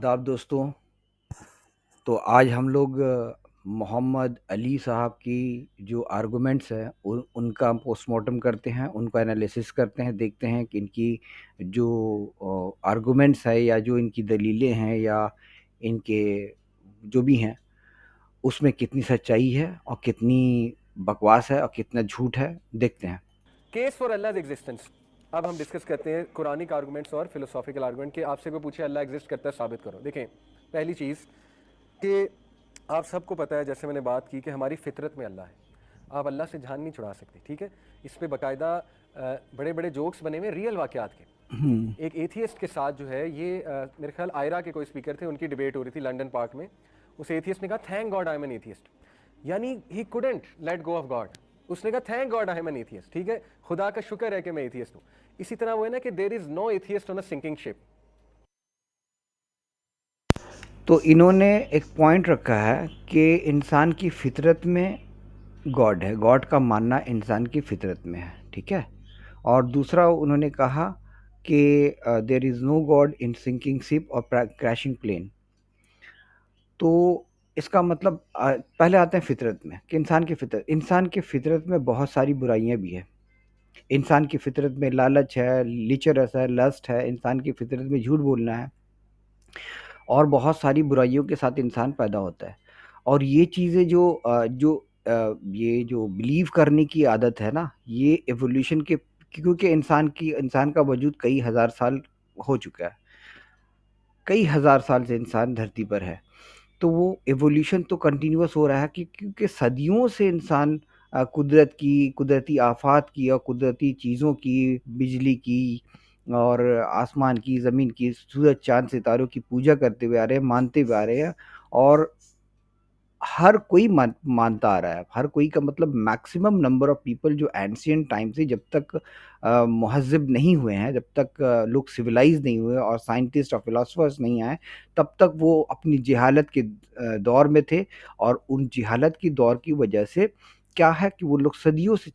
आदाब दोस्तों। तो आज हम लोग मोहम्मद अली साहब की जो आर्गुमेंट्स हैं उनका पोस्टमार्टम करते हैं, उनका एनालिसिस करते हैं, देखते हैं कि इनकी जो आर्गुमेंट्स है या जो इनकी दलीलें हैं या इनके जो भी हैं उसमें कितनी सच्चाई है और कितनी बकवास है और कितना झूठ है, देखते हैं। Case for Allah existence. अब हम डिस्कस करते हैं कुरानिक आर्गुमेंट्स और फिलोसॉफिकल आर्गुमेंट के। आपसे कोई पूछे अल्लाह एग्जिस्ट करता है, साबित करो। देखें, पहली चीज़ कि आप सबको पता है, जैसे मैंने बात की, कि हमारी फितरत में अल्लाह है। आप अल्लाह से जान नहीं छुड़ा सकते, ठीक है। इस पे बाकायदा बड़े बड़े जोक्स बने हुए रियल वाक़यात के। एक एथियस्ट के साथ जो है ये मेरे ख्याल आयरा के कोई स्पीकर थे, उनकी डिबेट हो रही थी लंदन पार्क में। उस एथियस्ट ने कहा thank God I am an atheist, यानी he couldn't let go of God. उसने कहा thank God I am an atheist, ठीक है, खुदा का शुक्र है कि मैं एथियस्ट हूं। इसी तरह वो है ना कि there is no atheist on a sinking ship. तो इन्होंने एक पॉइंट रखा है कि इंसान की फितरत में गॉड है, गॉड का मानना इंसान की फितरत में है, ठीक है। और दूसरा उन्होंने कहा कि there is no God in sinking ship और क्रैशिंग प्लेन। तो इसका मतलब पहले आते हैं फितरत में कि इंसान की फितरत में बहुत सारी बुराइयां भी है। इंसान की फितरत में लालच है, लिचरस है, लस्ट है, इंसान की फितरत में झूठ बोलना है और बहुत सारी बुराइयों के साथ इंसान पैदा होता है। और ये चीज़ें ये जो बिलीव करने की आदत है ना, ये एवोल्यूशन के, क्योंकि इंसान का वजूद कई हज़ार साल हो चुका है। कई हज़ार साल से इंसान धरती पर है। तो वो एवोल्यूशन तो कंटिन्यूअस हो रहा है कि क्योंकि सदियों से इंसान कुदरती आफ़ात की और कुदरती चीज़ों की, बिजली की और आसमान की, ज़मीन की, सूरज, चाँद, सितारों की पूजा करते हुए आ रहे हैं, मानते हुए आ रहे हैं। और हर कोई मानता आ रहा है। हर कोई का मतलब मैक्सिमम नंबर ऑफ पीपल जो एंशिएंट टाइम से, जब तक मुहज़्ज़ब नहीं हुए हैं, जब तक लोग सिविलाइज़ नहीं हुए और साइंटिस्ट और फिलॉसफर्स नहीं आए, तब तक वो अपनी जहालत के दौर में थे। और उन जहालत की दौर की वजह से क्या है कि वो लोग सदियों से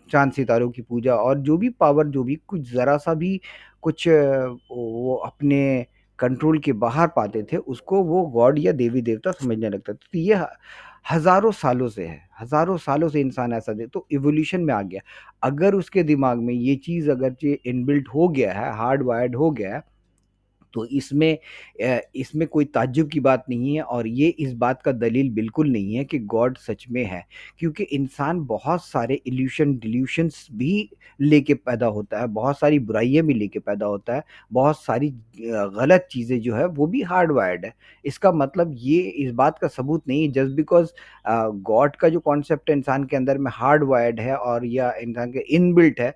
चाँद सितारों की पूजा और जो भी पावर, जो भी कुछ ज़रा-सा भी कुछ वो अपने कंट्रोल के बाहर पाते थे, उसको वो गॉड या देवी-देवता समझने लगता था। तो ये हज़ारों सालों से है, हज़ारों सालों से इंसान ऐसा दे तो इवोल्यूशन में आ गया। अगर उसके दिमाग में ये चीज़ अगरचे इनबिल्ट हो गया है, हार्ड वायर्ड हो गया है, तो इसमें कोई ताज्जुब की बात नहीं है और ये इस बात का दलील बिल्कुल नहीं है कि गॉड सच में है। क्योंकि इंसान बहुत सारे डिल्यूशंस भी लेके पैदा होता है, बहुत सारी बुराइयाँ भी लेके पैदा होता है, बहुत सारी गलत चीज़ें जो है वो भी हार्डवायर्ड है। इसका मतलब ये इस बात का सबूत नहीं है जस्ट बिकॉज़ गॉड का जो कॉन्सेप्ट है इंसान के अंदर में हार्डवायर्ड है और या इंसान के इनबिल्ट है,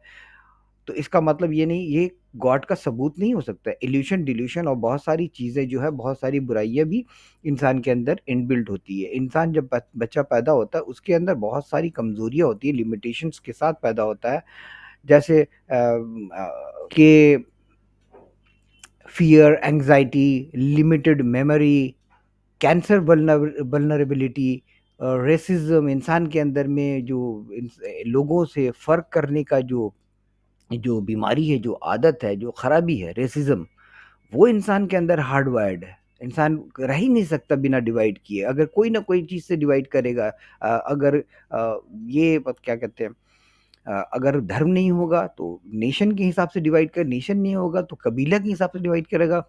तो इसका मतलब ये नहीं, ये गॉड का सबूत नहीं हो सकता है। इल्यूशन, डिल्यूशन और बहुत सारी चीज़ें जो है, बहुत सारी बुराइयाँ भी इंसान के अंदर इनबिल्ट होती है। इंसान जब बच्चा पैदा होता है, उसके अंदर बहुत सारी कमज़ोरियाँ होती हैं, लिमिटेशंस के साथ पैदा होता है। जैसे कि fear, anxiety, limited memory, cancer vulnerability, racism, इंसान के अंदर में जो लोगों से फ़र्क करने का जो जो बीमारी है, जो आदत है, जो खराबी है, रेसिज़्म, वो इंसान के अंदर हार्डवायर्ड है। इंसान रह ही नहीं सकता बिना डिवाइड किए। अगर कोई ना कोई चीज़ से डिवाइड करेगा, अगर ये क्या कहते हैं, अगर धर्म नहीं होगा तो नेशन के हिसाब से डिवाइड कर, नेशन नहीं होगा तो कबीला के हिसाब से डिवाइड करेगा।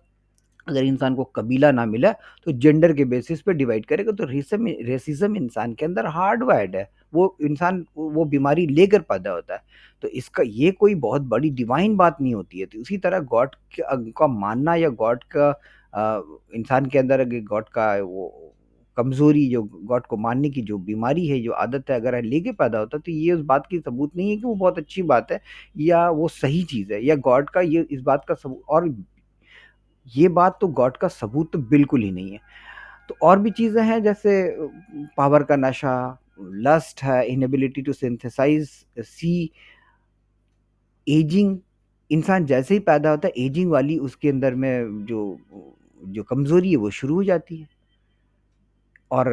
अगर इंसान को कबीला ना मिला तो जेंडर के बेसिस पे डिवाइड करेगा। तो रेसिज्म इंसान के अंदर हार्डवायर्ड है। वो इंसान वो बीमारी लेकर पैदा होता है। तो इसका ये कोई बहुत बड़ी डिवाइन बात नहीं होती है। तो उसी तरह गॉड का मानना या गॉड का इंसान के अंदर अगर गॉड का वो कमज़ोरी, जो गॉड को मानने की जो बीमारी है, जो आदत है, अगर लेके पैदा होता है, तो ये उस बात की सबूत नहीं है कि वो बहुत अच्छी बात है या वो सही चीज़ है या गॉड का ये इस बात का सबूत। और ये बात तो गॉड का सबूत तो बिल्कुल ही नहीं है। तो और भी चीज़ें हैं जैसे पावर का नशा, लस्ट है, इनएबिलिटी टू सिंथेसाइज़ सी, एजिंग। इंसान जैसे ही पैदा होता है, एजिंग वाली उसके अंदर में जो जो कमज़ोरी है वो शुरू हो जाती है। और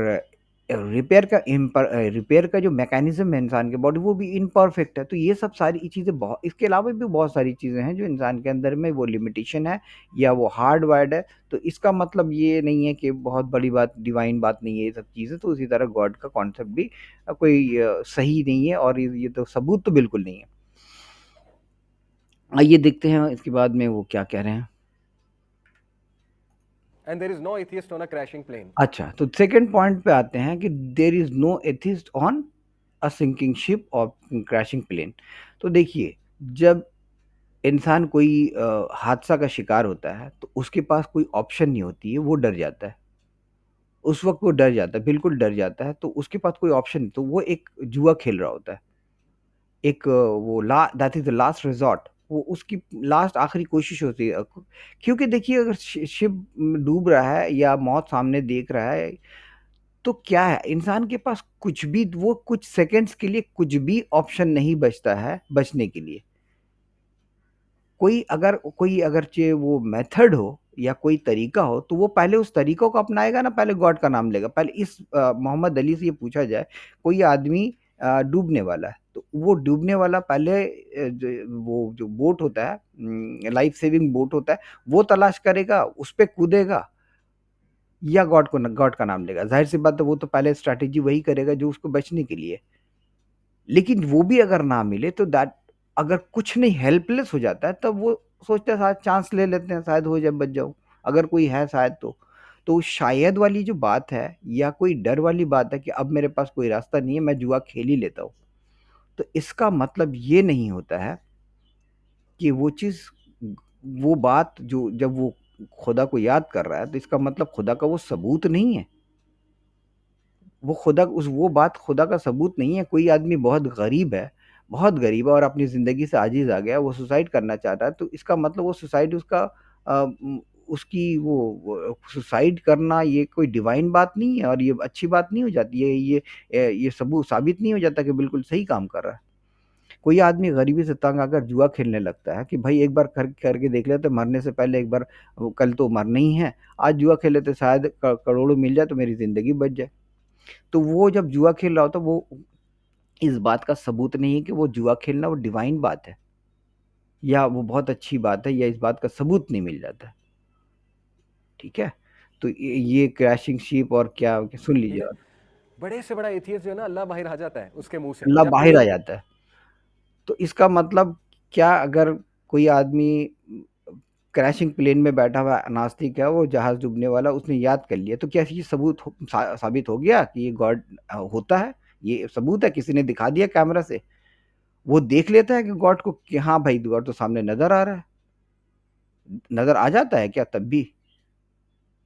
रिपेयर का जो मैकेनिज्म है इंसान के बॉडी, वो भी इम्परफेक्ट है। तो ये सब सारी चीज़ें, बहुत इसके अलावा भी बहुत सारी चीज़ें हैं जो इंसान के अंदर में वो लिमिटेशन है या वो हार्ड वायर्ड है। तो इसका मतलब ये नहीं है कि बहुत बड़ी बात, डिवाइन बात नहीं है ये सब चीज़ें। तो उसी तरह गॉड का कॉन्सेप्ट भी कोई सही नहीं है, और ये तो सबूत तो बिल्कुल नहीं है। आइए देखते हैं इसके बाद में वो क्या कह रहे हैं। And there is no atheist on a crashing plane. अच्छा, तो सेकंड पॉइंट पे आते हैं कि there is no atheist on a sinking ship और क्रैशिंग प्लेन। तो देखिए, जब इंसान कोई हादसा का शिकार होता है तो उसके पास कोई ऑप्शन नहीं होती है, वो डर जाता है। उस वक्त वो डर जाता है, बिल्कुल डर जाता है। तो उसके पास कोई ऑप्शन नहीं, तो वो एक जुआ खेल रहा होता है। एक वो law that is the last resort, वो उसकी लास्ट आखिरी कोशिश होती है। क्योंकि देखिए, अगर शिप डूब रहा है या मौत सामने देख रहा है, तो क्या है, इंसान के पास कुछ भी, वो कुछ सेकंड्स के लिए कुछ भी ऑप्शन नहीं बचता है बचने के लिए। कोई अगर चे वो मेथड हो या कोई तरीका हो, तो वो पहले उस तरीकों को अपनाएगा ना, पहले गॉड का नाम लेगा। पहले इस मोहम्मद अली से ये पूछा जाए, कोई आदमी डूबने वाला है, तो वो डूबने वाला पहले वो जो बोट होता है, लाइफ सेविंग बोट होता है, वो तलाश करेगा, उस पे कूदेगा, या गॉड का नाम लेगा। ज़ाहिर-सी बात है, वो तो पहले स्ट्रैटेजी वही करेगा जो उसको बचने के लिए है। लेकिन वो भी अगर ना मिले तो दैट, अगर कुछ नहीं, हेल्पलेस हो जाता है, तब वो सोचता है शायद चांस ले लेते हैं, शायद हो जाए, बच जाऊँ, अगर कोई है शायद तो। तो शायद वाली जो बात है, या कोई डर वाली बात है कि अब मेरे पास कोई रास्ता नहीं है, मैं जुआ खेल ही लेता हूँ। तो इसका मतलब ये नहीं होता है कि वो चीज़, वो बात जो जब वो खुदा को याद कर रहा है, तो इसका मतलब खुदा का वो सबूत नहीं है। वो बात खुदा का सबूत नहीं है। कोई आदमी बहुत गरीब है और अपनी ज़िंदगी से आजिज़ आ गया, वो सुसाइड करना चाह रहा है, तो इसका मतलब वो सुसाइड उसका उसकी वो सुसाइड करना, ये कोई डिवाइन बात नहीं है, और ये अच्छी बात नहीं हो जाती है। ये सबूत साबित नहीं हो जाता कि बिल्कुल सही काम कर रहा है। कोई आदमी गरीबी से तंग आकर जुआ खेलने लगता है कि भाई एक बार करके देख लेते, मरने से पहले एक बार, वो कल तो मरना ही है, आज जुआ खेल लेते, शायद करोड़ों मिल जाए तो मेरी ज़िंदगी बच जाए। तो वो जब जुआ खेल रहा होता है, वो इस बात का सबूत नहीं है कि वो जुआ खेलना वो डिवाइन बात है, या वो बहुत अच्छी बात है, या इस बात का सबूत नहीं मिल जाता है। ठीक है? तो ये क्रैशिंग शिप और क्या, सुन ठीक लीजिए, है, और बड़े से बड़ा एथियस्ट जो है ना, अल्लाह बाहर आ जाता है उसके मुंह से अल्लाह जब बाहर कोई। आ जाता है। तो इसका मतलब क्या, अगर कोई आदमी क्रैशिंग प्लेन में बैठा हुआ नास्तिक है, वो जहाज डूबने वाला, उसने याद कर लिया, तो क्या ये साबित हो गया कि ये गॉड होता है? ये सबूत है, किसी ने दिखा दिया कैमरा से। वो देख लेता है कि गॉड को, कि हाँ भाई, गॉड तो सामने नजर आ रहा है। नजर आ जाता है क्या तब भी?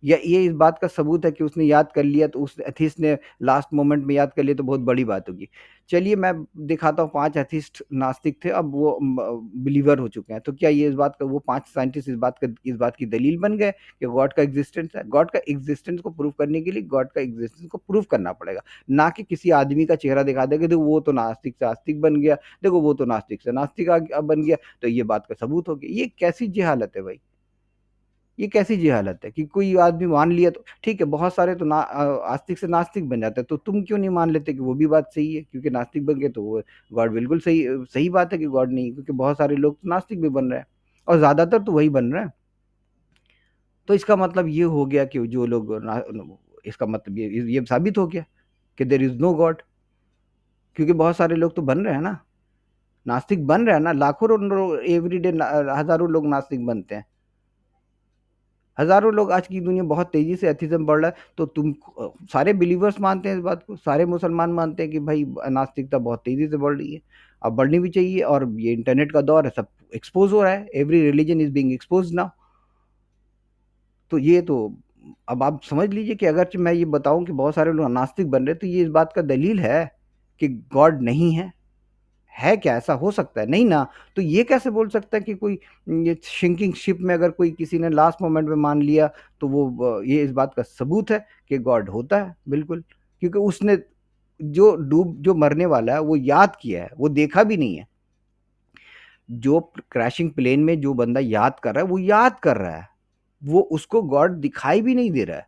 या ये इस बात का सबूत है कि उसने याद कर लिया, तो उस एथिस्ट ने लास्ट मोमेंट में याद कर लिया, तो बहुत बड़ी बात होगी। चलिए मैं दिखाता हूँ, 5 एथिस्ट नास्तिक थे, अब वो बिलीवर हो चुके हैं। तो क्या ये इस बात का, वो 5 साइंटिस्ट इस बात की दलील बन गए कि गॉड का एग्जिस्टेंस है? गॉड का एग्जिस्टेंस को प्रूव करने के लिए गॉड का एग्जिस्टेंस को प्रूव करना पड़ेगा, ना कि किसी आदमी का चेहरा दिखा देगा, देखो वो तो नास्तिक से आस्तिक बन गया, देखो वो तो नास्तिक से नास्तिक बन गया, तो ये बात का सबूत हो गया। ये कैसी जेहालत है भाई? ये कैसी जेहालत है कि कोई आदमी मान लिया तो ठीक है, बहुत सारे तो आस्तिक से नास्तिक बन जाते हैं, तो तुम क्यों नहीं मान लेते कि वो भी बात सही है? क्योंकि नास्तिक बन गए तो वो गॉड बिल्कुल सही, सही बात है कि गॉड नहीं है, क्योंकि बहुत सारे लोग तो नास्तिक भी बन रहे हैं, और ज़्यादातर तो वही बन रहे हैं। तो इसका मतलब ये हो गया कि जो लोग इसका मतलब ये साबित हो गया कि देयर इज़ नो गॉड, क्योंकि बहुत सारे लोग तो बन रहे हैं ना, नास्तिक बन रहे हैं ना, लाखों लोग एवरीडे, हज़ारों लोग नास्तिक बनते हैं। हज़ारों लोग, आज की दुनिया बहुत तेज़ी से एथिज़्म बढ़ रहा है, तो सारे बिलीवर्स मानते हैं इस बात को, सारे मुसलमान मानते हैं कि भाई नास्तिकता बहुत तेज़ी से बढ़ रही है, अब बढ़नी भी चाहिए, और ये इंटरनेट का दौर है, सब एक्सपोज़ हो रहा है, every religion is being exposed now. तो ये तो, अब आप समझ लीजिए कि अगर मैं ये बताऊँ कि बहुत सारे लोग नास्तिक बन रहे हैं, तो ये इस बात का दलील है कि गॉड नहीं है। है क्या? ऐसा हो सकता है? नहीं ना। तो ये कैसे बोल सकता है कि कोई, ये सिंकिंग शिप में अगर कोई किसी ने लास्ट मोमेंट में मान लिया, तो वो ये इस बात का सबूत है कि गॉड होता है, बिल्कुल। क्योंकि उसने जो मरने वाला है, वो याद किया है, वो देखा भी नहीं है। जो क्रैशिंग प्लेन में जो बंदा याद कर रहा है, वो याद कर रहा है। वो उसको गॉड दिखाई भी नहीं दे रहा है।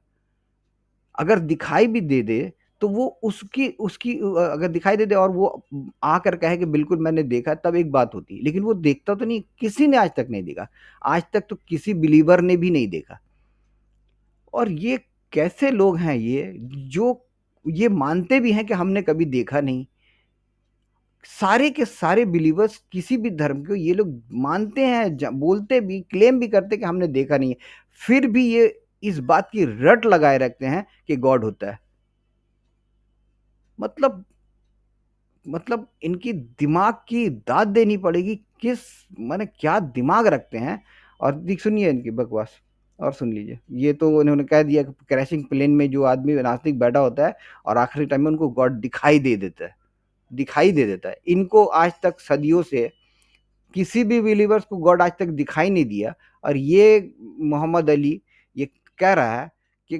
अगर दिखाई भी दे दे, तो वो उसकी उसकी अगर दिखाई दे दे और वो आकर कहे कि बिल्कुल मैंने देखा, तब एक बात होती है, लेकिन वो देखता तो नहीं, किसी ने आज तक नहीं देखा। आज तक तो किसी बिलीवर ने भी नहीं देखा। और ये कैसे लोग हैं ये, जो ये मानते भी हैं कि हमने कभी देखा नहीं। सारे के सारे बिलीवर्स किसी भी धर्म को ये लोग मानते हैं, बोलते भी, क्लेम भी करते कि हमने देखा नहीं है, फिर भी ये इस बात की रट लगाए रखते हैं कि गॉड होता है। मतलब मतलब इनकी दिमाग की दाद देनी पड़ेगी, किस माने क्या दिमाग रखते हैं। और सुनिए इनकी बकवास, और सुन लीजिए। ये तो उन्होंने कह दिया कि क्रैशिंग प्लेन में जो आदमी नास्तिक बैठा होता है और आखिरी टाइम में उनको गॉड दिखाई दे देता है, दिखाई दे देता है। इनको आज तक सदियों से किसी भी बिलीवर्स को गॉड आज तक दिखाई नहीं दिया। और ये मोहम्मद अली ये कह रहा है कि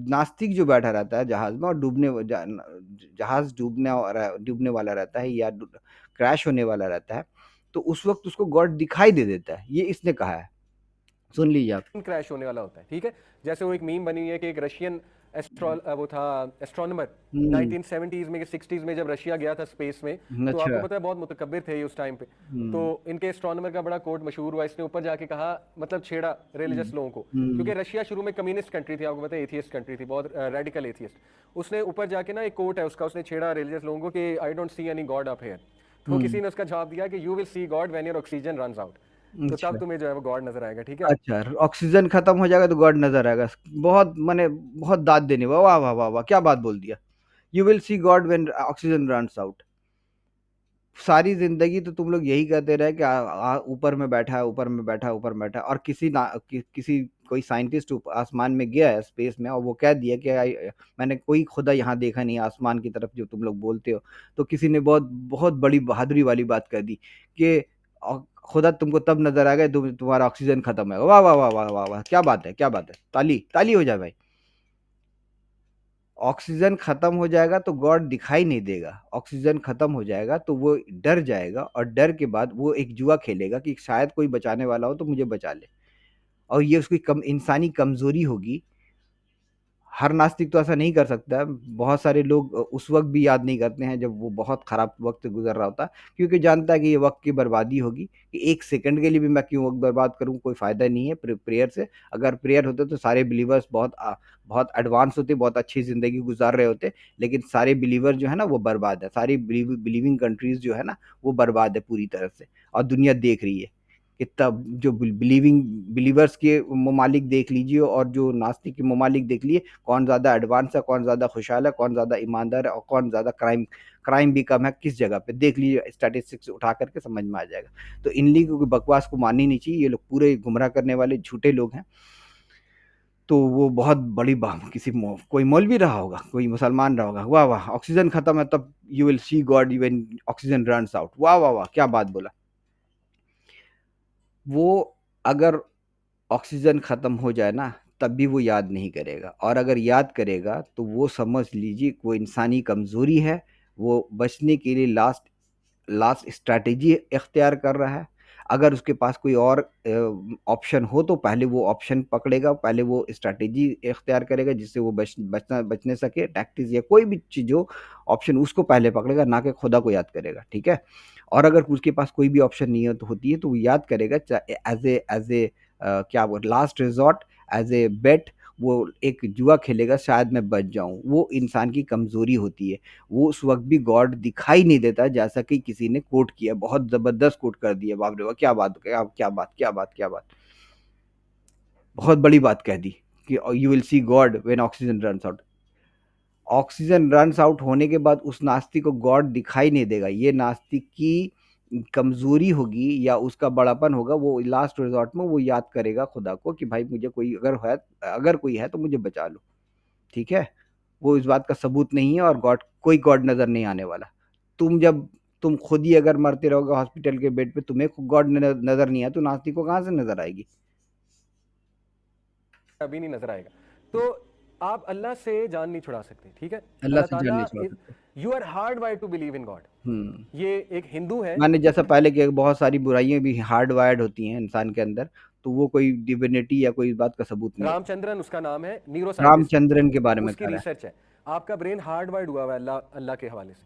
नास्तिक जो बैठा रहता है जहाज में और जहाज डूबने वाला रहता है या क्रैश होने वाला रहता है, तो उस वक्त उसको गॉड दिखाई दे देता है, ये इसने कहा है। सुन लीजिए आप। क्रैश होने वाला होता है, ठीक है। जैसे वो एक मीम बनी हुई है कि एक रशियन वो था एस्ट्रोनॉमर हम्म। 1970s में 60s में जब रशिया गया था स्पेस में। तो आपको अच्छा। पता है बहुत मुतकब्बिर थे ये उस टाइम पे। तो हम्म। इनके एस्ट्रोनॉमर का बड़ा कोट मशहूर हुआ, इसने ऊपर जाके कहा, मतलब छेड़ा हम्म। रिलीजियस लोगों को, क्योंकि हम्म। रशिया शुरू में कम्युनिस्ट कंट्री थी, आपको पता है, एथियस्ट कंट्री थी, बहुत रेडिकल एथियस्ट। उसने ऊपर जाके ना एक कोट है उसका, उसने छेड़ा रिलीजियस लोगों को कि I don't see any God up here. तो हम्म। किसी ने उसका जवाब दिया कि you will see God when your oxygen runs out. तो तब अच्छा। तुम्हें जो है वो गॉड नजर आएगा, ठीक है। अच्छा, ऑक्सीजन खत्म हो जाएगा तो गॉड नजर आएगा। बहुत माने बहुत दाद देने, वाह वाह वाह वाह वाह, क्या बात बोल दिया। You will see God when oxygen runs out. सारी जिंदगी तो तुम लोग यही कहते रहे कि ऊपर में बैठा है, ऊपर में बैठा है, ऊपर में बैठा है। और किसी कोई साइंटिस्ट आसमान में गया है, स्पेस में, और वो कह दिया कि मैंने कोई खुदा यहाँ देखा नहीं आसमान की तरफ जो तुम लोग बोलते हो। तो किसी ने बहुत बहुत बड़ी बहादुरी वाली बात कर दी कि खुदा तुमको तब नजर आएगा जब तुम्हारा ऑक्सीजन खत्म है। वाह वाह वाह वाह वाह वाह, क्या बात है, क्या बात है, ताली ताली हो जाए भाई। ऑक्सीजन खत्म हो जाएगा तो गॉड दिखाई नहीं देगा। ऑक्सीजन खत्म हो जाएगा तो वो डर जाएगा, और डर के बाद वो एक जुआ खेलेगा कि शायद कोई बचाने वाला हो तो मुझे बचा ले। और ये उसकी इंसानी कमजोरी होगी। हर नास्तिक तो ऐसा नहीं कर सकता है। बहुत सारे लोग उस वक्त भी याद नहीं करते हैं जब वो बहुत खराब वक्त गुजर रहा होता है, क्योंकि जानता है कि ये वक्त की बर्बादी होगी, कि एक सेकंड के लिए भी मैं क्यों वक्त बर्बाद करूं, कोई फायदा नहीं है प्रेयर से। अगर प्रेयर होते तो सारे बिलीवर्स बहुत एडवांस होते, बहुत अच्छी जिंदगी गुजार रहे होते। लेकिन सारे बिलीवर जो है ना वो बर्बाद है, सारी बिलीविंग कंट्रीज जो है ना वो बर्बाद है पूरी तरह से। और दुनिया देख रही है कि तब जो बिलीवर्स के ममालिक देख लीजिए और जो नास्तिक के ममालिक देख लिए, कौन ज़्यादा एडवांस है, कौन ज़्यादा खुशहाल है, कौन ज़्यादा ईमानदार है, और कौन ज़्यादा क्राइम भी कम है किस जगह पे, देख लीजिए, स्टैटिस्टिक्स उठा करके समझ में आ जाएगा। तो इन लीग बकवास को माननी नहीं चाहिए, ये लोग पूरे गुमराह करने वाले झूठे लोग हैं। तो वो बहुत बड़ी बात, कोई मौलवी रहा होगा, कोई मुसलमान रहा होगा, वाह वाह ऑक्सीजन खत्म है तब you will see God when oxygen runs out, वाह वाह वाह, क्या बात बोला। वो अगर ऑक्सीजन खत्म हो जाए ना, तब भी वो याद नहीं करेगा, और अगर याद करेगा तो वो समझ लीजिए वो इंसानी कमजोरी है। वो बचने के लिए लास्ट लास्ट स्ट्रैटेजी इख्तियार कर रहा है। अगर उसके पास कोई और ऑप्शन हो तो पहले वो ऑप्शन पकड़ेगा, पहले वो स्ट्रैटेजी इख्तियार करेगा जिससे वो बचने सके, टैक्टिस या कोई भी चीज़ हो, ऑप्शन उसको पहले पकड़ेगा, ना कि खुदा को याद करेगा, ठीक है। और अगर उसके पास कोई भी ऑप्शन नहीं होती है तो वो याद करेगा एज ए क्या वो लास्ट रिजॉर्ट, एज ए बेट, वो एक जुआ खेलेगा, शायद मैं बच जाऊं। वो इंसान की कमजोरी होती है। वो उस वक्त भी गॉड दिखाई नहीं देता, जैसा कि किसी ने कोट किया, बहुत जबरदस्त कोट कर दिया, बाप रे बाप, क्या बात, क्या क्या बात, क्या बात, क्या बात, बहुत बड़ी बात कह दी कि you will see God when oxygen runs out. Oxygen runs out होने के बाद उस नास्तिक को गॉड दिखाई नहीं देगा। ये नास्तिक की कमजोरी होगी या उसका बड़ापन होगा, वो लास्ट रिजॉर्ट में वो याद करेगा खुदा को कि भाई मुझे कोई अगर कोई है तो मुझे बचा लो, ठीक है। वो इस बात का सबूत नहीं है, और कोई गॉड नजर नहीं आने वाला। तुम खुद ही अगर मरते रहोगे हॉस्पिटल के बेड पे, तुम्हें गॉड नजर नहीं आया तो नास्तिक को कहां से नजर आएगी। अभी नहीं नजर आएगा। तो आप अल्लाह से जान नहीं छुड़ा सकते, ठीक है। अल्लाह अल्लाह से जान ताला, नहीं छुड़ा सकते। You are hardwired to believe in God. ये एक हिंदू है। मैंने जैसा पहले कि बहुत सारी बुराइयां भी हार्ड वायर्ड होती हैं इंसान के अंदर, तो वो कोई डिविनिटी या कोई इस बात का सबूत नहीं होता। रामचंद्रन उसका नाम है, न्यूरो साइंटिस्ट है, रामचंद्रन के बारे में उसकी कह रहा है। रिसर्च है। आपका ब्रेन हार्ड वाइड हुआ हुआ है अल्लाह अल्लाह के हवाले से।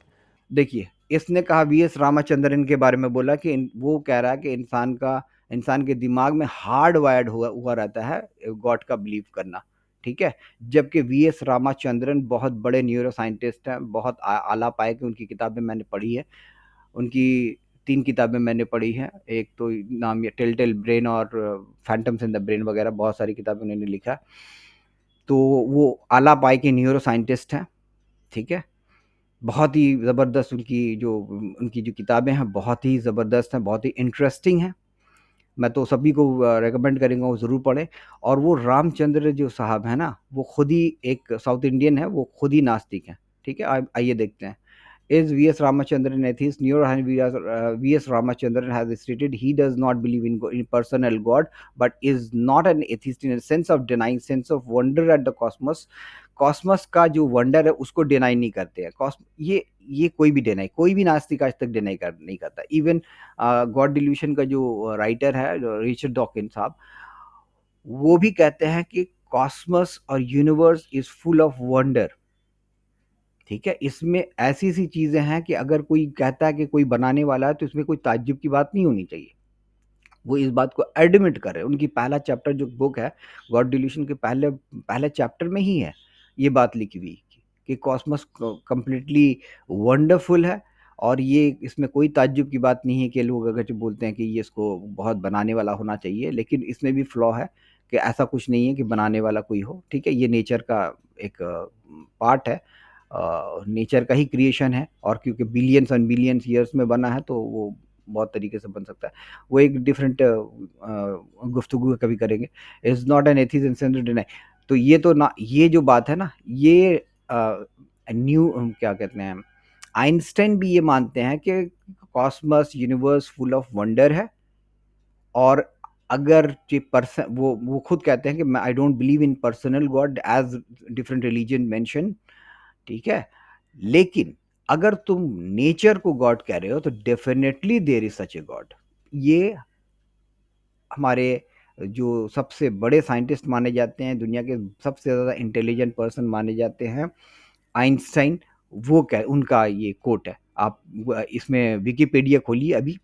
देखिए, इसने कहा वीएस रामाचंद्रन के बारे में बोला कि वो कह रहा है कि इंसान के दिमाग में हार्ड वायर्ड हुआ हुआ रहता है गॉड का बिलीव करना, ठीक है? जबकि वीएस रामाचंद्रन बहुत बड़े न्यूरो साइंटिस्ट हैं, बहुत आला पाए की उनकी किताबें मैंने पढ़ी है। उनकी 3 किताबें मैंने पढ़ी हैं। एक तो नाम ये टेल ब्रेन और फैंटम्स इन द ब्रेन वगैरह बहुत सारी किताबें उन्होंने लिखा। तो वो आला पाए के न्यूरो साइंटिस्ट हैं, ठीक है? बहुत ही ज़बरदस्त उनकी जो किताबें हैं बहुत ही ज़बरदस्त हैं, बहुत ही इंटरेस्टिंग हैं। मैं तो सभी को रिकमेंड करूँगा वो ज़रूर पढ़ें। और वो रामचंद्र जो साहब हैं ना, वो खुद ही एक साउथ इंडियन है, वो खुद ही नास्तिक हैं, ठीक है? आइए देखते हैं। Is V.S. Ramachandran an atheist? V.S. Ramachandran has stated he does not believe in personal God, but is not an atheist in a sense of denying sense of wonder at the cosmos. Cosmos का जो wonder है उसको deny नहीं करते हैं। ये कोई भी नास्तिक आज तक डिनाई कर नहीं करता। इवन गॉड डिल्यूशन का जो राइटर है रिचर्ड डॉकिंस साहब, वो भी कहते हैं कि कॉस्मस और universe is full of wonder, ठीक है? इसमें ऐसी-ऐसी चीज़ें हैं कि अगर कोई कहता है कि कोई बनाने वाला है, तो इसमें कोई ताज्जुब की बात नहीं होनी चाहिए। वो इस बात को एडमिट कर रहे हैं। उनकी पहला चैप्टर जो बुक है, गॉड डिल्यूशन के पहले पहले चैप्टर में ही है, ये बात लिखी हुई कि कॉस्मस कंप्लीटली वंडरफुल है और ये इसमें कोई ताज्जुब की बात नहीं है कि लोग अगर जो बोलते हैं कि ये इसको बहुत बनाने वाला होना चाहिए, लेकिन इसमें भी फ्लॉ है कि ऐसा कुछ नहीं है कि बनाने वाला कोई हो, ठीक है? ये नेचर का एक पार्ट है। नेचर का ही क्रिएशन है और क्योंकि बिलियंस एंड बिलियंस ईयर्स में बना है, तो वो बहुत तरीके से बन सकता है। वो एक डिफरेंट गुफ्तगू कभी करेंगे। Is not an atheist in sense to deny. तो ये तो ना, ये जो बात है ना, ये क्या कहते हैं, आइंस्टाइन भी ये मानते हैं कि cosmos universe full of wonder है। और अगर ये पर्सन वो खुद कहते हैं कि I don't believe in personal god as different religion mention, ठीक है? लेकिन अगर तुम नेचर को गॉड कह रहे हो तो definitely there is such a god. ये हमारे जो सबसे बड़े साइंटिस्ट माने जाते हैं, दुनिया के सबसे ज़्यादा इंटेलिजेंट पर्सन माने जाते हैं, आइंस्टाइन, वो कह उनका ये कोट है। आप इसमें विकिपीडिया खोलिए अभी,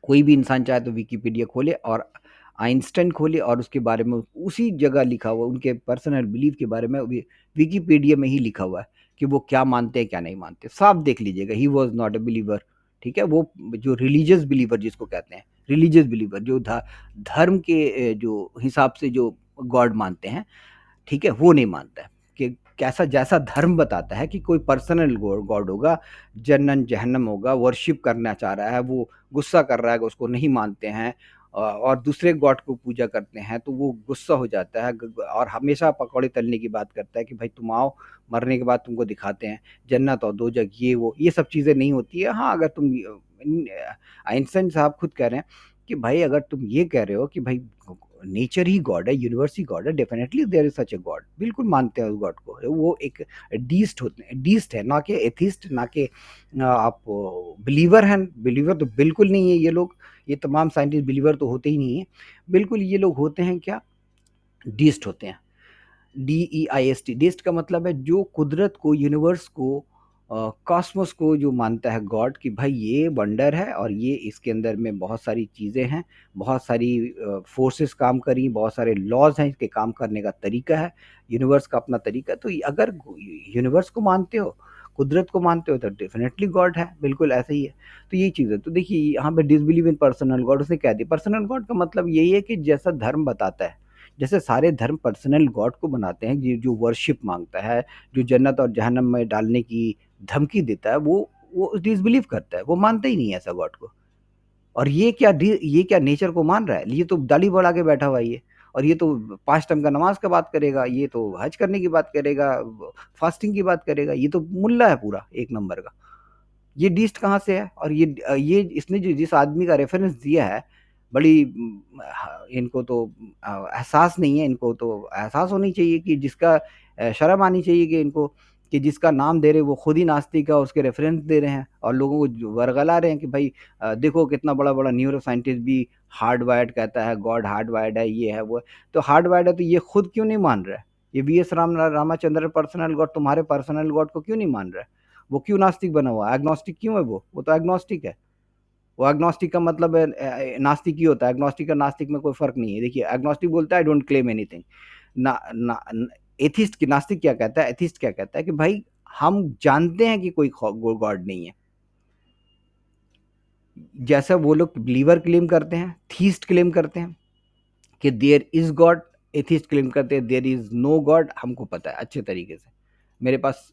कोई भी इंसान चाहे तो विकिपीडिया खोले और आइंस्टाइन खोले और उसके बारे में उसी जगह लिखा हुआ उनके पर्सनल बिलीफ के बारे में विकिपीडिया में ही लिखा हुआ है कि वो क्या मानते हैं क्या नहीं मानते, साफ देख लीजिएगा। He was not a believer, ठीक है? वो जो रिलीजियस बिलीवर जिसको कहते हैं, रिलीजियस बिलीवर जो धर्म के जो हिसाब से जो गॉड मानते हैं, ठीक है? वो नहीं मानता है कि कैसा जैसा धर्म बताता है कि कोई पर्सनल गॉड होगा, जन्नत जहन्नम होगा, वर्शिप करना चाह रहा है, वो गुस्सा कर रहा है कि उसको नहीं मानते हैं और दूसरे गॉड को पूजा करते हैं, तो वो गुस्सा हो जाता है और हमेशा पकौड़े तलने की बात करता है कि भाई तुम आओ, मरने के बाद तुमको दिखाते हैं जन्नत और दोजख, ये सब चीज़ें नहीं होती है। हाँ, अगर तुम आइंस्टाइन साहब खुद कह रहे हैं कि भाई अगर तुम ये कह रहे हो कि भाई नेचर ही गॉड है, यूनिवर्स ही गॉड है, definitely there is such a god, बिल्कुल मानते हैं उस गॉड को। वो एक डीस्ट है, ना कि एथिस्ट, ना कि आप बिलीवर हैं। बिलीवर तो बिल्कुल नहीं है ये लोग, ये तमाम साइंटिस्ट बिलीवर तो होते ही नहीं है बिल्कुल। ये लोग होते हैं क्या, डीस्ट होते हैं। DEIST, डीस्ट का मतलब है जो कुदरत को, यूनिवर्स को, कॉस्मोस को जो मानता है गॉड कि भाई ये वंडर है और ये इसके अंदर में बहुत सारी चीज़ें हैं, बहुत सारी फोर्सेस काम करी, बहुत सारे लॉज हैं, इसके काम करने का तरीका है, यूनिवर्स का अपना तरीका है। तो अगर यूनिवर्स को मानते हो, कुदरत को मानते हो, तो डेफिनेटली गॉड है, बिल्कुल ऐसे ही है। तो यही चीज़ है। तो देखिए यहाँ पे डिसबिलीव इन पर्सनल गॉड उसने कह दिया। पर्सनल गॉड का मतलब यही है कि जैसा धर्म बताता है, जैसे सारे धर्म पर्सनल गॉड को बनाते हैं, जो वर्शिप मांगता है, जो जन्नत और जहन्नम में डालने की धमकी देता है, वो डिसबिलीव करता है, वो मानता ही नहीं है ऐसा गॉड को। और ये क्या नेचर को मान रहा है? ये तो दाढ़ी बढ़ा के बैठा हुआ है ये, और ये तो 5 टाइम का नमाज का बात करेगा, ये तो हज करने की बात करेगा, फास्टिंग की बात करेगा, ये तो मुल्ला है पूरा एक नंबर का। ये डिस्ट कहाँ से है? और ये इसने जो जिस आदमी का रेफ़रेंस दिया है, बड़ी इनको तो एहसास नहीं है, इनको तो एहसास होनी चाहिए कि जिसका शर्म आनी चाहिए कि इनको, कि जिसका नाम दे रहे हैं वो खुद ही नास्तिक है, उसके रेफ़रेंस दे रहे हैं और लोगों को वर्गला रहे हैं कि भाई देखो कितना बड़ा-बड़ा न्यूरो साइंटिस्ट भी हार्ड वायर्ड कहता है, गॉड हार्ड वायर्ड है, ये है, वो है। तो हार्ड वायर्ड है तो ये खुद क्यों नहीं मान रहा है? ये V S Ramachandran personal God तुम्हारे पर्सनल गॉड को क्यों नहीं मान रहा है? वो क्यों नास्तिक बना हुआ है? एग्नोस्टिक क्यों है वो तो एग्नोस्टिक है। वो एग्नोस्टिक का मतलब है नास्तिक ही होता है। एग्नोस्टिक और नास्तिक में कोई फर्क नहीं है। देखिए, एग्नोस्टिक बोलता है आई डोंट क्लेम एनीथिंग। ना ना एथिस्ट की नास्तिक क्या कहता है, एथिस्ट क्या कहता है कि भाई हम जानते हैं कि कोई गॉड नहीं है। जैसा वो लोग बिलीवर क्लेम करते हैं, थीस्ट क्लेम करते हैं कि there is God, atheist claim करते हैं देयर इज नो गॉड। हमको पता है अच्छे तरीके से। मेरे पास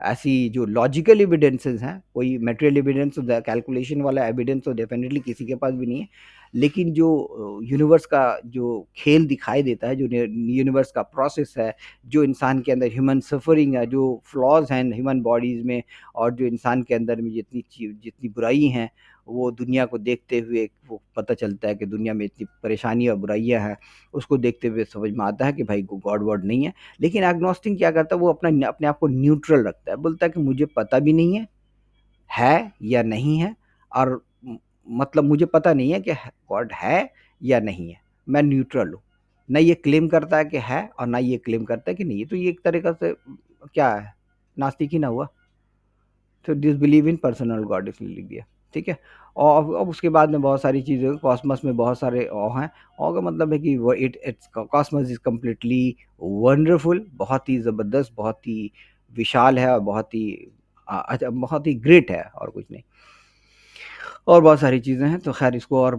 ऐसी जो लॉजिकल एविडेंसेस हैं, कोई मटेरियल एविडेंस कैलकुलेशन वाला एविडेंस तो डेफिनेटली किसी के पास भी नहीं है। लेकिन जो यूनिवर्स का जो खेल दिखाई देता है, जो यूनिवर्स का प्रोसेस है, जो इंसान के अंदर ह्यूमन सफरिंग है, जो फ्लॉज हैं ह्यूमन बॉडीज़ में, और जो इंसान के अंदर में जितनी बुराई हैं, वो दुनिया को देखते हुए वो पता चलता है कि दुनिया में इतनी परेशानी और बुराइयां हैं। उसको देखते हुए समझ में आता है कि भाई गॉड वॉड नहीं है। लेकिन एग्नोस्टिक क्या करता है, वो अपने आप को न्यूट्रल रखता है। बोलता है कि मुझे पता भी नहीं है या नहीं है, और मतलब मुझे पता नहीं है कि गॉड है या नहीं है। मैं न्यूट्रल हूँ। ना ये क्लेम करता है कि है और ना ये क्लेम करता है कि नहीं है। तो ये एक तरीका से क्या है, नास्तिक ही ना हुआ। तो डिसबिलीव इन पर्सनल गॉड इसलिए लिख दिया। ठीक है। और अब उसके बाद में बहुत सारी चीज़ें, कॉस्मस में बहुत सारे हैं। ऑ का मतलब है कि वो it's cosmos is completely wonderful, बहुत ही ज़बरदस्त, बहुत ही विशाल है, और बहुत ही अच्छा, बहुत ही ग्रेट है, और कुछ नहीं। और बहुत सारी चीज़ें हैं, तो खैर इसको और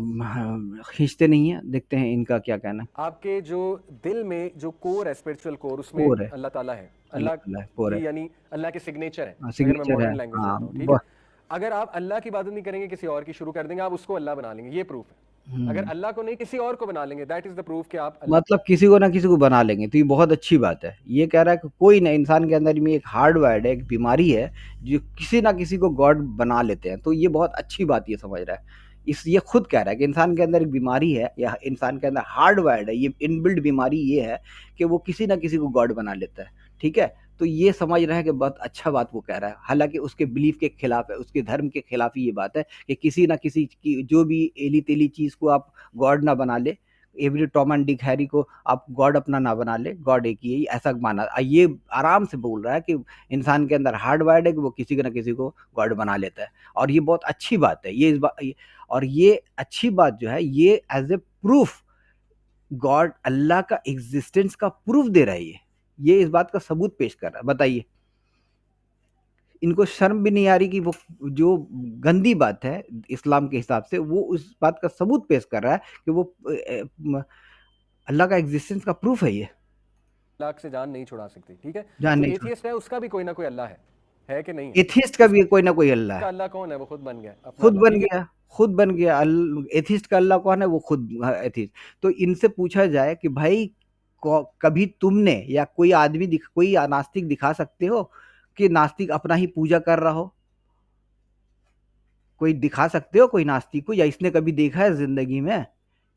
खींचते नहीं हैं, देखते हैं इनका क्या कहना है। आपके जो दिल में जो कोर है, स्पिरिचुअल कोर, उसमें पोर है, अल्लाह ताला है। अल्लाह अल्लाह ताला है, पोर है। की यानी अल्लाह के सिग्नेचर है, अगर मैं सिग्नेचर है। मॉडर्न लैंग्वेज में हाँ, बताऊं, ठीक है। अगर आप अल्लाह की इबादत नहीं करेंगे, किसी और की शुरू कर देंगे, आप उसको अल्लाह बना लेंगे, ये प्रूफ है। अगर हम्म। अल्लाह को नहीं, किसी और को बना लेंगे, दैट इज द प्रूफ कि आप अल्लाह। मतलब किसी को ना किसी को बना लेंगे, तो ये बहुत अच्छी बात है। ये कह रहा है कि कोई ना, इंसान के अंदर में एक हार्डवायर्ड है, एक बीमारी है, जो किसी ना किसी को गॉड बना लेते हैं। तो ये बहुत अच्छी बात ये समझ रहा है। इस ये खुद कह रहा है कि इंसान के अंदर एक बीमारी है, या इंसान के अंदर हार्डवायर्ड है, ये इनबिल्ट बीमारी ये है कि वो किसी ना किसी को गॉड बना लेता है। ठीक है। तो ये समझ रहा है कि बहुत अच्छा बात वो कह रहा है। हालांकि उसके बिलीफ के खिलाफ है, उसके धर्म के खिलाफ ही ये बात है कि किसी ना किसी की जो भी एली तेली चीज़ को आप गॉड ना बना ले। Every Tom and Dick Harry को आप गॉड अपना ना बना ले, गॉड एक ही है, ऐसा माना। ये आराम से बोल रहा है कि इंसान के अंदर हार्ड वायर्ड है कि वो किसी ना किसी को गॉड बना लेता है। और ये बहुत अच्छी बात है। और ये अच्छी बात जो है, ये एज ए प्रूफ गॉड, अल्लाह का एग्जिस्टेंस का प्रूफ दे रहा है। ये इस बात का सबूत पेश कर रहा है। बताइए, इनको शर्म भी नहीं आ रही कि वो जो गंदी बात है इस्लाम के हिसाब से, वो उस बात का सबूत पेश कर रहा है कि वो अल्लाह का एग्जिस्टेंस का प्रूफ है ये। अल्लाह से जान नहीं छुड़ा सकती, ठीक है। जान जो नहीं छोड़, एथियस्ट है, उसका भी कोई ना कोई अल्लाह है कि नहीं है? एथिस्ट का भी उसका कोई ना कोई अल्लाह है। अल्लाह कौन है? वो खुद बन गया अपना खुद अल्लाह, बन ठीक है। गया, खुद बन गया। एथिस्ट का अल्लाह कौन है? वो खुद एथिस्ट। तो इनसे पूछा जाए कि भाई कभी तुमने या कोई आदमी कोई नास्तिक दिखा सकते हो कि नास्तिक अपना ही पूजा कर रहा हो? कोई दिखा सकते हो कोई नास्तिक को? या इसने कभी देखा है जिंदगी में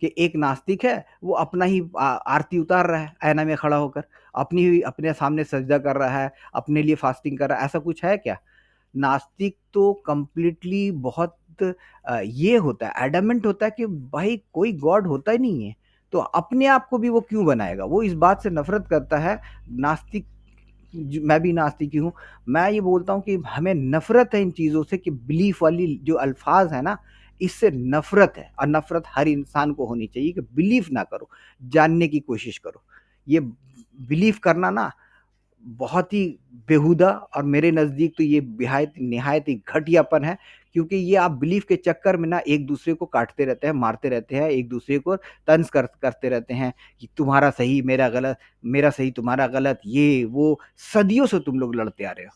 कि एक नास्तिक है, वो अपना ही आरती उतार रहा है आईना में खड़ा होकर, अपनी ही अपने सामने सजदा कर रहा है, अपने लिए फास्टिंग कर रहा है? ऐसा कुछ है क्या? नास्तिक तो कंप्लीटली बहुत ये होता है, एडमेंट होता है कि भाई कोई गॉड होता ही नहीं है। तो अपने आप को भी वो क्यों बनाएगा? वो इस बात से नफरत करता है। नास्तिक, मैं भी नास्तिक ही हूँ। मैं ये बोलता हूँ कि हमें नफरत है इन चीज़ों से, कि बिलीफ वाली जो अल्फाज है ना, इससे नफरत है। और नफरत हर इंसान को होनी चाहिए कि बिलीफ ना करो, जानने की कोशिश करो। ये बिलीफ करना ना बहुत ही बेहुदा, और मेरे नज़दीक तो ये बेहायत निहायत ही घटियापन है। क्योंकि ये आप बिलीफ के चक्कर में ना एक दूसरे को काटते रहते हैं, मारते रहते हैं, एक दूसरे को तंज करते रहते हैं कि तुम्हारा सही मेरा गलत, मेरा सही तुम्हारा गलत, ये वो। सदियों से तुम लोग लड़ते आ रहे हो,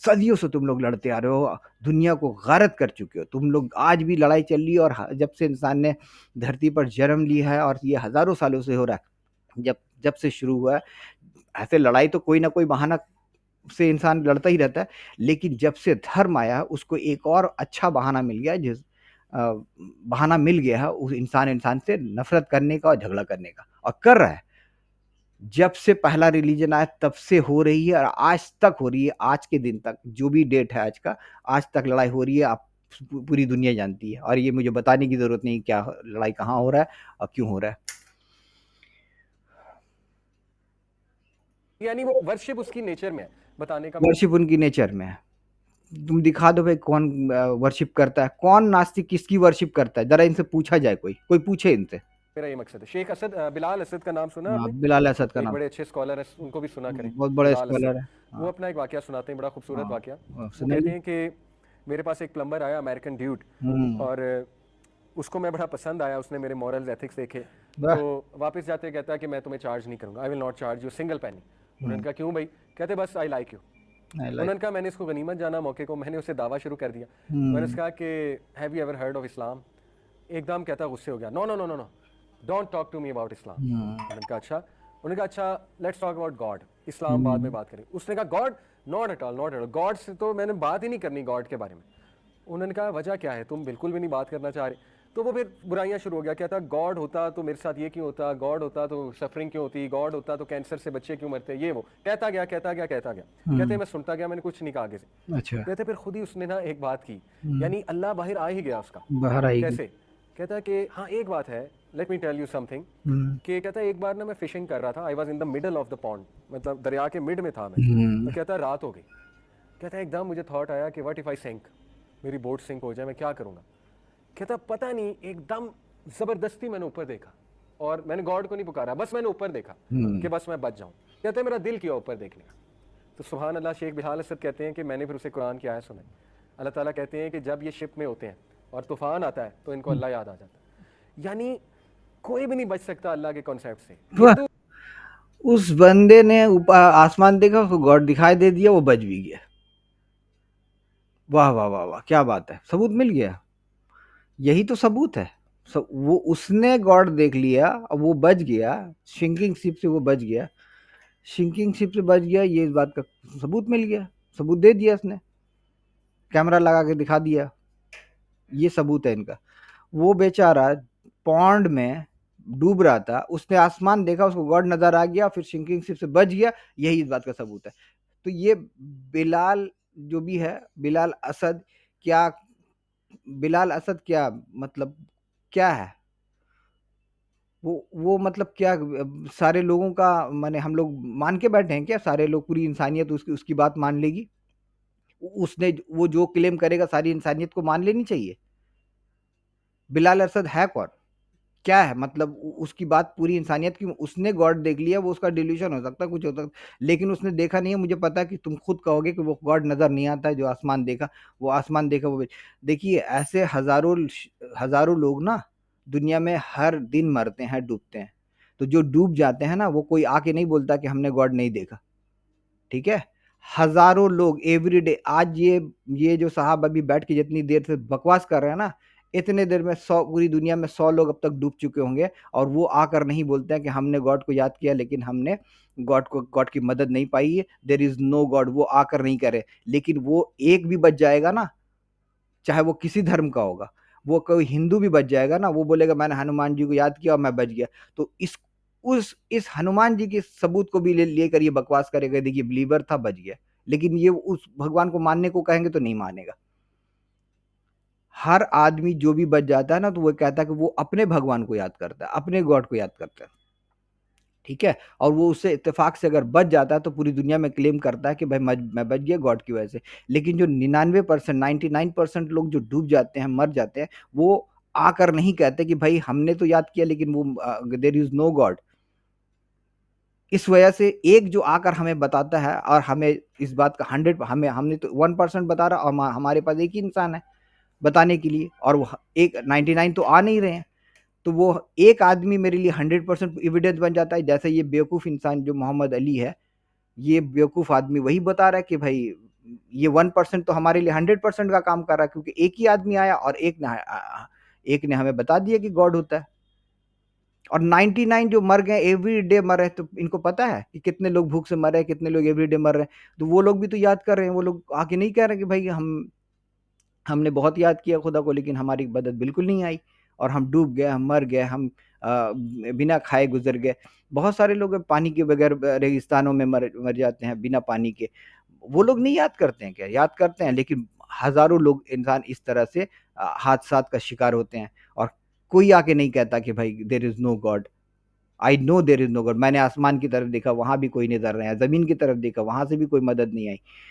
सदियों से तुम लोग लड़ते आ रहे हो, दुनिया को गारत कर चुके हो तुम लोग। आज भी लड़ाई चल रही है, और जब से इंसान ने धरती पर जन्म लिया है, और ये हज़ारों सालों से हो रहा है, जब जब से शुरू हुआ है। ऐसे लड़ाई तो कोई ना कोई बहाना से इंसान लड़ता ही रहता है। लेकिन जब से धर्म आया, उसको एक और अच्छा बहाना मिल गया, बहाना मिल गया है उस इंसान से नफ़रत करने का और झगड़ा करने का, और कर रहा है। जब से पहला रिलीजन आया तब से हो रही है, और आज तक हो रही है, आज के दिन तक जो भी डेट है आज का, आज तक लड़ाई हो रही है। आप पूरी दुनिया जानती है, और ये मुझे बताने की ज़रूरत नहीं क्या लड़ाई कहाँ हो रहा है और क्यों हो रहा है। यानी वो वर्शिप उसकी नेचर में है बताने का। वर्शिप उनकी नेचर में है। तुम दिखा दो भाई कौन वर्शिप करता है, कौन नास्तिक किसकी वर्शिप करता है, जरा इनसे पूछा जाए, कोई पूछे इनसे। मेरा ये मकसद है। शेख असद, बिलाल असद का नाम सुना हाँ, आपने? बिलाल असद का एक नाम। बड़े अच्छे स्कॉलर है, उनको भी सुना करें। बहुत बड़े बिलाल असद, स्कॉलर है। वो हाँ। अपना एक वाकया सुनाते हैं, बड़ा खूबसूरत हाँ। वाकया। वो कहते सुनाइए। हैं कि मेरे पास एक प्लम्बर आया, अमेरिकन ड्यूड, हम्म। और उसको मैं बड़ा पसंद आया, उसने मेरे मॉरल्स एथिक्स देखे। वाह। तो वापस जाते कहता है कि मैं तुम्हें चार्ज नहीं करूँगा, I will not charge you single पैनी। उन्होंने कहा क्यों भाई? कहते बस I like you. I like. उन्होंने कहा मैंने इसको गनीमत जाना मौके को, मैंने उसे दावा शुरू कर दिया। मैंने उससे कहा कि have you ever heard of Islam? एकदम कहता गुस्से हो गया, no no no no no, don't talk to me about Islam. उन्होंने कहा अच्छा। उन्होंने कहा अच्छा, लेट्स टॉक अबाउट गॉड, इस्लाम बाद में बात करें। उसने कहा God, not at all, not at all, God से तो मैंने बात ही नहीं करनी गॉड के बारे में। उन्होंने कहा वजह क्या है, तुम बिल्कुल भी नहीं बात करना चाह रहे? तो वो फिर बुराइयां शुरू हो गया, कहता गॉड होता तो मेरे साथ ये क्यों होता, गॉड होता तो सफरिंग क्यों होती, गॉड होता तो कैंसर से बच्चे क्यों मरते, ये वो कहता गया कहता गया कहता गया। कहते मैं सुनता गया, मैंने कुछ नहीं कहा आगे से। अच्छा। कहते फिर खुद ही उसने ना एक बात की, यानी अल्लाह बाहर आ ही गया उसका। बाहर आएगी। कैसे? कहता कि हाँ एक बात है, let me tell you something. कि कहता एक बार ना मैं फिशिंग कर रहा था, I was in the middle of the pond, मतलब दरिया के मिड में था मैं। और कहता रात हो गई। कहता एकदम मुझे थॉट आया कि व्हाट इफ आई सिंक, मेरी बोट सिंक हो जाए, मैं क्या करूँगा? कहता पता नहीं, एकदम ज़बरदस्ती मैंने ऊपर देखा, और मैंने गॉड को नहीं पुकारा, बस मैंने ऊपर देखा कि बस मैं बच जाऊँ। कहते मेरा दिल किया ऊपर देखने का। तो सुभान अल्लाह, शेख बिलाल असद कहते हैं कि मैंने फिर उसे कुरान की आयत सुनाई। अल्लाह ताला कहते हैं कि जब ये शिप में होते हैं और तूफान आता है तो इनको अल्लाह याद आ जाता है। यानी कोई भी नहीं बच सकता अल्लाह के कॉन्सेप्ट से। वाह। हिंदू उस बंदे ने ऊपर आसमान देखा, उसको गॉड दिखाई दे दिया, वो बच भी गया। वाह वाह वाह वाह, क्या बात है, सबूत मिल गया। यही तो सबूत है। वो उसने गॉड देख लिया और वो बच गया। सिंकिंग शिप से वो बच गया। सिंकिंग शिप से बच गया, ये इस बात का सबूत मिल गया। सबूत दे दिया उसने, कैमरा लगा के दिखा दिया। ये सबूत है इनका। वो बेचारा पॉन्ड में डूब रहा था, उसने आसमान देखा, उसको गॉड नजर आ गया, फिर सिंकिंग शिप से बच गया। यही इस बात का सबूत है। तो ये बिलाल जो भी है, बिलाल असद, क्या बिलाल असद क्या मतलब, क्या है वो मतलब क्या, सारे लोगों का माने हम लोग मान के बैठे हैं क्या? सारे लोग, पूरी इंसानियत उसकी उसकी बात मान लेगी? उसने वो जो क्लेम करेगा सारी इंसानियत को मान लेनी चाहिए? बिलाल असद है कौन? क्या है मतलब, उसकी बात पूरी इंसानियत की, उसने गॉड देख लिया, वो उसका डिल्यूशन हो सकता है, कुछ हो सकता है, लेकिन उसने देखा नहीं है। मुझे पता है कि तुम खुद कहोगे कि वो गॉड नजर नहीं आता है, जो आसमान देखा, वो आसमान देखा वो। देखिए ऐसे हजारों हजारों लोग ना दुनिया में हर दिन मरते हैं, डूबते हैं। तो जो डूब जाते हैं ना, वो कोई आके नहीं बोलता कि हमने गॉड नहीं देखा। ठीक है? हजारों लोग एवरीडे, आज ये जो साहब अभी बैठ के जितनी देर से बकवास कर रहे हैं ना, इतने देर में 100, पूरी दुनिया में 100 लोग अब तक डूब चुके होंगे, और वो आकर नहीं बोलते हैं कि हमने गॉड को याद किया, लेकिन हमने गॉड की मदद नहीं पाई है, देयर इज नो गॉड, वो आकर नहीं करे। लेकिन वो एक भी बच जाएगा ना, चाहे वो किसी धर्म का होगा, वो कोई हिंदू भी बच जाएगा ना, वो बोलेगा मैंने हनुमान जी को याद किया और मैं बच गया। तो इस हनुमान जी के सबूत को भी लेकर ये बकवास करेगा, देखिए बिलीवर था, बच गया। लेकिन ये उस भगवान को मानने को कहेंगे तो नहीं मानेगा। हर आदमी जो भी बच जाता है ना, तो वो कहता है कि वो अपने भगवान को याद करता है, अपने गॉड को याद करता है। ठीक है? और वो उससे इत्तेफाक से अगर बच जाता है तो पूरी दुनिया में क्लेम करता है कि भाई मैं बच गया गॉड की वजह से। लेकिन जो 99%, 99% लोग जो डूब जाते हैं, मर जाते हैं, वो आकर नहीं कहते कि भाई हमने तो याद किया, लेकिन वो देयर इज नो गॉड। इस वजह से एक जो आकर हमें बताता है, और हमें इस बात का 100, हमने तो 1% बता रहा, और हमारे पास एक ही इंसान है बताने के लिए, और वो एक 99 तो आ नहीं रहे हैं। तो वो एक आदमी मेरे लिए 100% एविडेंस बन जाता है। जैसे ये बेवकूफ़ इंसान जो मोहम्मद अली है, ये बेवकूफ़ आदमी वही बता रहा है कि भाई ये 1% तो हमारे लिए 100% का काम कर रहा है, क्योंकि एक ही आदमी आया और एक ने हमें बता दिया कि गॉड होता है। और 99 जो मर गए, एवरी डे मर रहे हैं, तो इनको पता है कि कितने लोग भूख से मर रहे हैं, कितने लोग एवरी डे मर रहे हैं। तो वो लोग भी तो याद कर रहे हैं, वो लोग आके नहीं कह रहे कि भाई हमने बहुत याद किया खुदा को, लेकिन हमारी मदद बिल्कुल नहीं आई, और हम डूब गए, हम मर गए, हम बिना खाए गुजर गए। बहुत सारे लोग पानी के बगैर रेगिस्तानों में मर जाते हैं बिना पानी के। वो लोग नहीं याद करते हैं क्या? याद करते हैं, लेकिन हजारों लोग, इंसान इस तरह से हादसात का शिकार होते हैं, और कोई आके नहीं कहता कि भाई there is no God. I know there is no God. मैंने आसमान की तरफ देखा, वहां भी कोई नजर नहीं आया, जमीन की तरफ देखा, वहां से भी कोई मदद नहीं आई।